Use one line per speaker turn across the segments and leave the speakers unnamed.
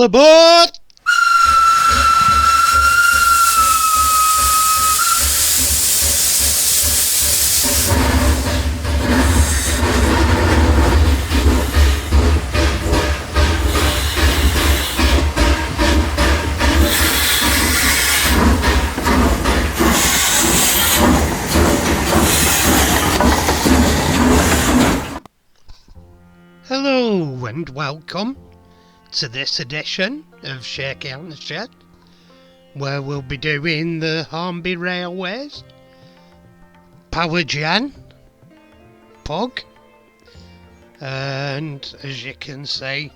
All aboard! Hello and welcome to this edition of Shaky on the Shed, where we'll be doing the Hornby Railways Powergen Pug, and as you can see,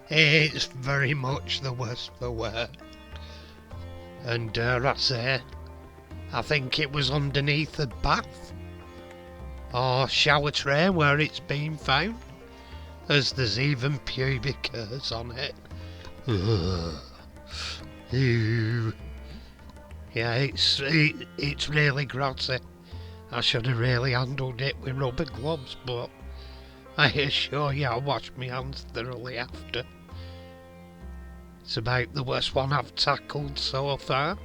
it's very much the worse for wear. And dare I say, I think it was underneath the bath or shower tray where it's been found, as there's even pubic hairs on it. Ew. Yeah, it's really grotty. I should have really handled it with rubber gloves, but I assure you I washed my hands thoroughly after. It's about the worst one I've tackled so far.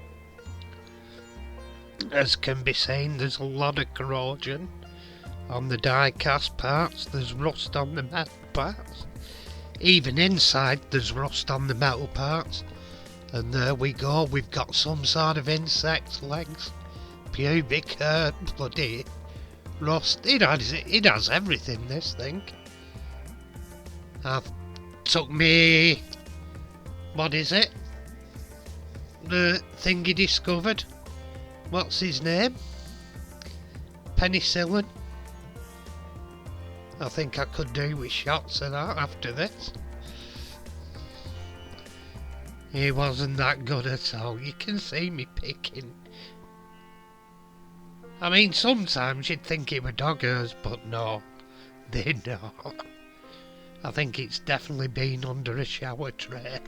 As can be seen, there's a lot of corrosion on the die-cast parts, there's rust on the metal parts. Even inside there's rust on the metal parts. And there we go, we've got some sort of insect's legs, pubic hair, bloody rust. It has everything, this thing. I've took me, what is it? The thing he discovered. What's his name? Penicillin. I think I could do with shots of that after this. He wasn't that good at all. You can see me picking. I mean, sometimes you'd think it were dog hairs, but no, they're not. I think it's definitely been under a shower tray.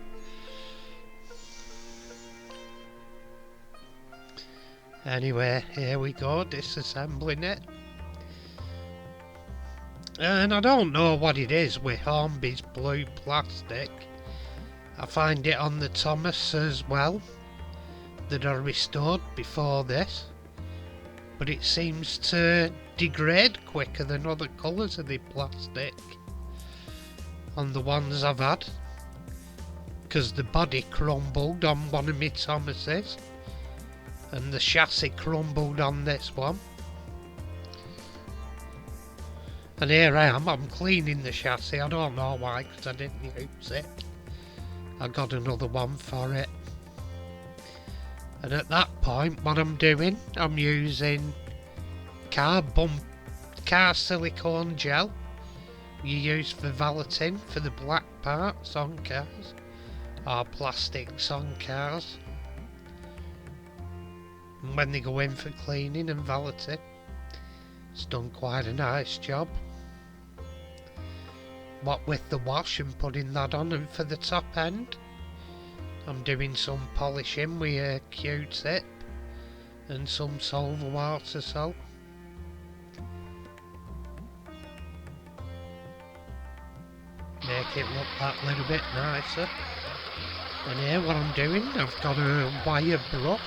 Anyway, here we go, disassembling it. And I don't know what it is with Hornby's blue plastic. I find it on the Thomas as well, that I restored before this. But it seems to degrade quicker than other colours of the plastic on the ones I've had. Because the body crumbled on one of my Thomases, and the chassis crumbled on this one. And here I am, I'm cleaning the chassis. I don't know why, because I didn't use it. I got another one for it. And at that point, what I'm doing, I'm using car silicone gel you use for valeting for the black parts on cars, or plastics on cars. And when they go in for cleaning and valeting, it's done quite a nice job. What with the wash and putting that on, and for the top end I'm doing some polishing with a Q-tip and some silver water salt. Make it look that little bit nicer. And here what I'm doing, I've got a wire brush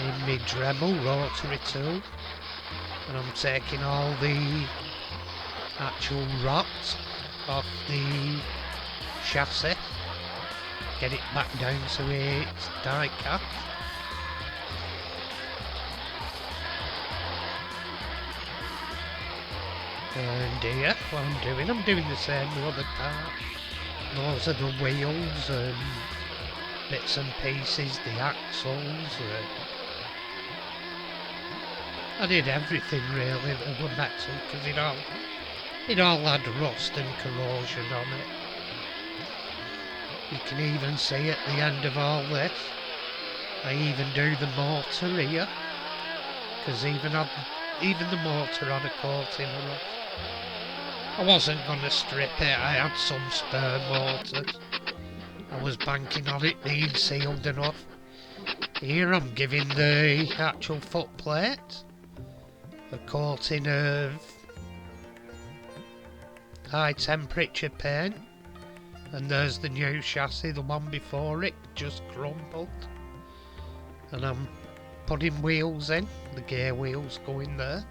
in my Dremel rotary tool, and I'm taking all the actual rot off the chassis, get it back down to its die cast. And here, what I'm doing the same with other parts. Those are the wheels and bits and pieces, the axles. I did everything really that was metal, because it all had rust and corrosion on it. You can even see at the end of all this, I even do the motor here, because even the motor had a coating of rust. I wasn't going to strip it, I had some spare motors. I was banking on it being sealed enough. Here I'm giving the actual foot plate a coating of high temperature paint And there's the new chassis, the one before it just crumbled. And I'm putting wheels in, the gear wheels going there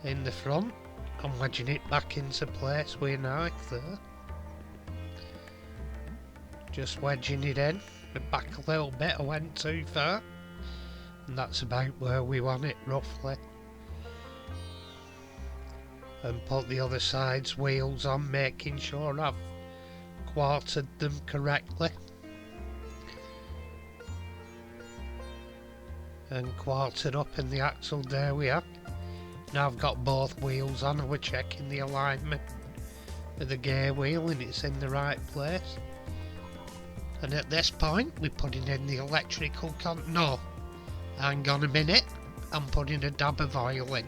in the front. I'm wedging it back into place with a knife there. Just wedging it in, back a little bit, I went too far. And that's about where we want it roughly. And put the other side's wheels on, making sure I've quartered them correctly. And quartered up in the axle, there we are. Now I've got both wheels on and we're checking the alignment of the gear wheel and it's in the right place. And at this point we're putting in the electrical no, hang on a minute, I'm putting a dab of oil in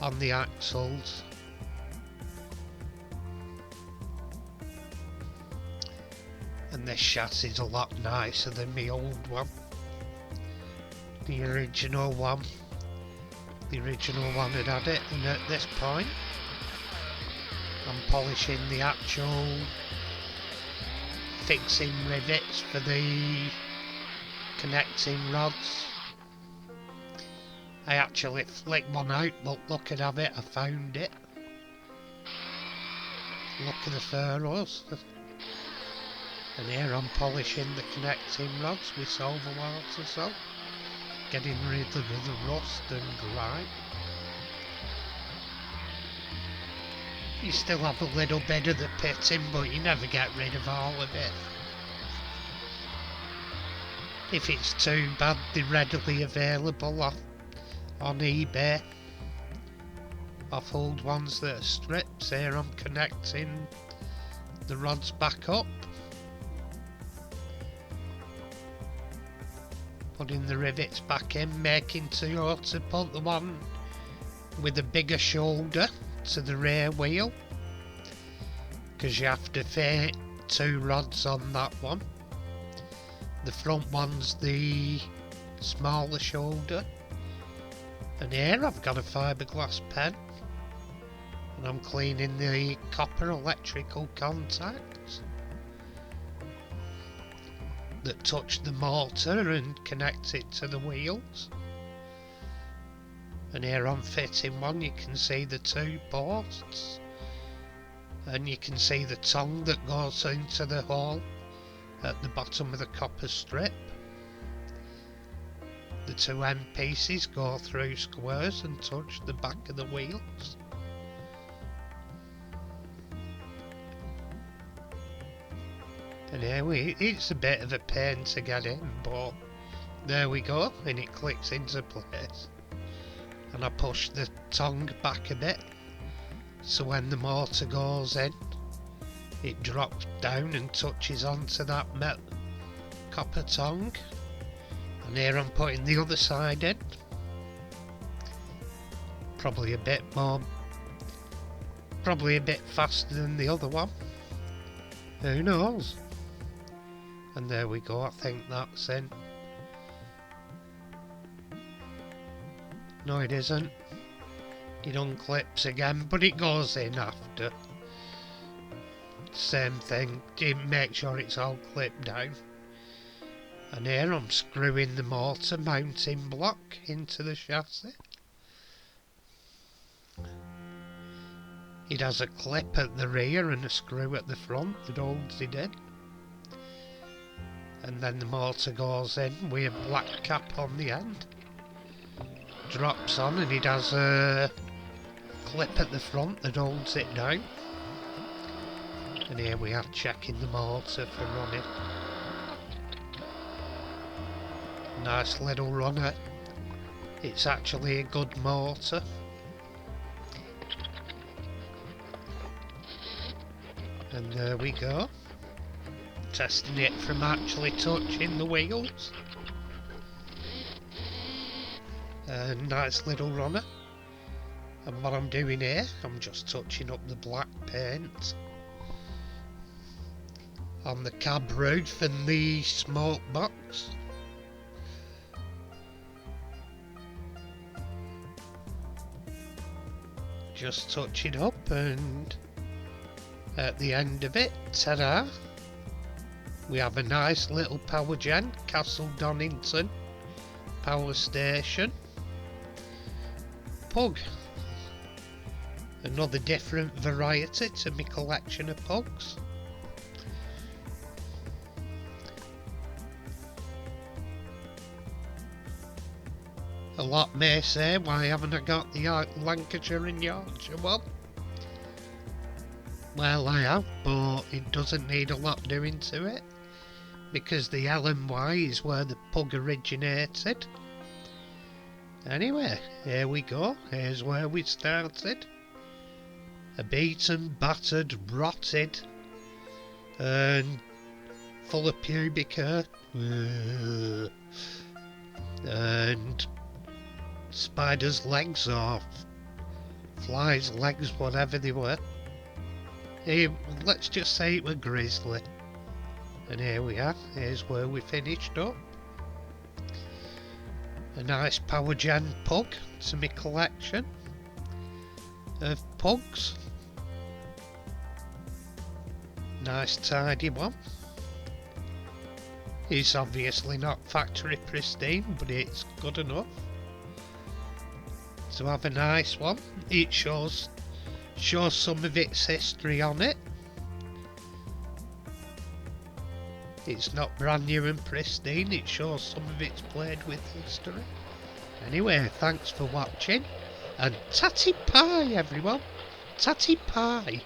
on the axles. And this chassis is a lot nicer than my old one. The original one had it, and at this point I'm polishing the actual fixing rivets for the connecting rods. I actually flicked one out, but look at it, I found it. Look at the furrows. And here I'm polishing the connecting rods with silver water salt, getting rid of the rust and grime. You still have a little bit of the pitting, but you never get rid of all of it. If it's too bad, they're readily available on eBay. Off old ones that are strips. Here I'm connecting the rods back up. Putting the rivets back in, making sure to put the one with a bigger shoulder to the rear wheel, because you have to fit 2 rods on that one. The front one's the smaller shoulder. And here I've got a fiberglass pen and I'm cleaning the copper electrical contacts that touch the motor and connect it to the wheels. And here I'm fitting one, you can see the 2 posts and you can see the tongue that goes into the hole at the bottom of the copper strip. The 2 end pieces go through squares and touch the back of the wheels. And here it's a bit of a pain to get in, but there we go, and it clicks into place. And I push the tongue back a bit, so when the motor goes in, it drops down and touches onto that copper tongue. And here I'm putting the other side in. Probably a bit faster than the other one. Who knows? And there we go, I think that's in. No, it isn't. It unclips again, but it goes in after. Same thing, make sure it's all clipped down. And here I'm screwing the motor mounting block into the chassis. It has a clip at the rear and a screw at the front that holds it in. And then the motor goes in with a black cap on the end. Drops on and it has a clip at the front that holds it down. And here we are checking the motor for running. Nice little runner. It's actually a good motor. And there we go. Testing it from actually touching the wheels. A nice little runner. And what I'm doing here, I'm just touching up the black paint on the cab roof and the smoke box. Just touch it up and at the end of it. Ta-da! We have a nice little Powergen Castle Donington power station pug. Another different variety to my collection of pugs. A lot may say, why haven't I got the Lancashire and Yorkshire one? Well, I have, but it doesn't need a lot doing to it, because the L&Y is where the pug originated. Anyway, here we go, here's where we started. A beaten, battered, rotted, and full of pubic hair, and spiders' legs or flies' legs, whatever they were. Let's just say it were grizzly. And here we are, here's where we finished up. A nice Powergen pug to my collection of pugs. Nice tidy one. It's obviously not factory pristine, but it's good enough to have a nice one. It shows some of its history on it. It's not brand new and pristine, it shows some of its played with history. Anyway, thanks for watching, and tatty pie everyone, tatty pie.